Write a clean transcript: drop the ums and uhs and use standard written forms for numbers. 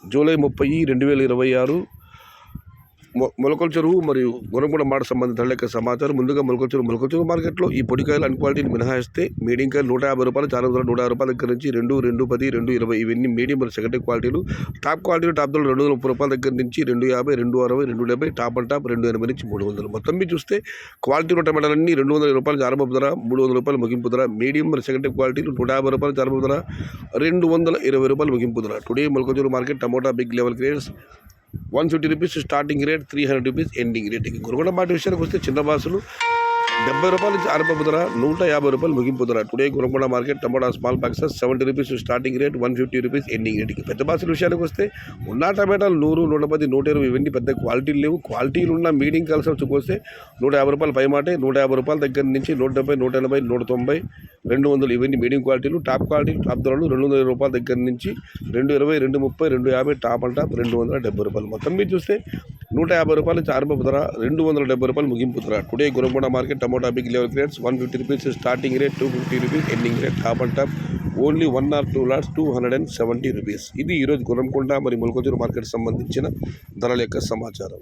July 30, 2026 మొలకల చెరువు మరియు గురంగూడ మాట సంబంధిత లెక్క సమాచారం. ముందుగా మొలకల చెరువు మార్కెట్లో ఈ పొడికాయలు అన్ని క్వాలిటీని మినహాయిస్తే మీడియం కాయలు 150 రూపాయలు, చాలా 150 రూపాయల దగ్గర నుంచి 2, 210, 220 ఇవన్నీ మీడియం మరియు సెకండరీ క్వాలిటీలు. టాప్ క్వాలిటీలు టాప్ ధరలు 230 రూపాయల దగ్గర నుంచి 250, 260, 270, టాప్ అండ్ టాప్ 280 నుంచి 300. మొత్తం మీద చూస్తే క్వాలిటీలో టమాటాలన్నీ 220 రూపాయలు ఆరంభపు ధర, 300 రూపాయలు ముగింపు ధర. మీడియం మరియు సెకండరీ క్వాలిటీలు 150 రూపాయలు ఆరంభపు ధర, 220 రూపాయలు ముగింపు ధర. Today Molakala Cheruvu market tomato big level grades 150 rupees starting rate, 300 rupees ending rate. Guragonda మాట విషయానికి వస్తే చిన్న బాసులు 70 రూపాయల నుంచి ఆరంభపు ధర, 150 రూపాయలు ముగింపు ధర. Today Guragonda market tomato small boxes 70 rupees starting rate, 150 rupees ending రేట్కి. పెద్ద బాసుల విషయానికి వస్తే ఉన్న టమాటాలు 100, 110, 120 ఇవన్నీ పెద్ద క్వాలిటీలు లేవు. క్వాలిటీలు ఉన్న మీడియం కలిసి వచ్చి 150 రూపాయలు పై మాటే, 150 రూపాయల దగ్గర నుంచి 170, 180, 190, 200 ఇవన్నీ మీడియం క్వాలిటీలు. టాప్ క్వాలిటీలు టాప్ ధరలు 220 రూపాయల దగ్గర నుంచి 220, 230, 250, టాప్ అండ్ టాప్ 270 రూపాయలు. మొత్తం మీరు చూస్తే 150 రూపాయల నుంచి ఆరంభపు ధర, 270 రూపాయలు ముగింపు ధర. Today Guragonda market tomato big level grades 150 rupees starting rate, 250 rupees ending rate. Top and top only 1 or 2 lots 270 rupees. ఇది ఈరోజు గురంకొండ మరియు మొలకల చెరువు మార్కెట్ సంబంధించిన ధరల యొక్క సమాచారం.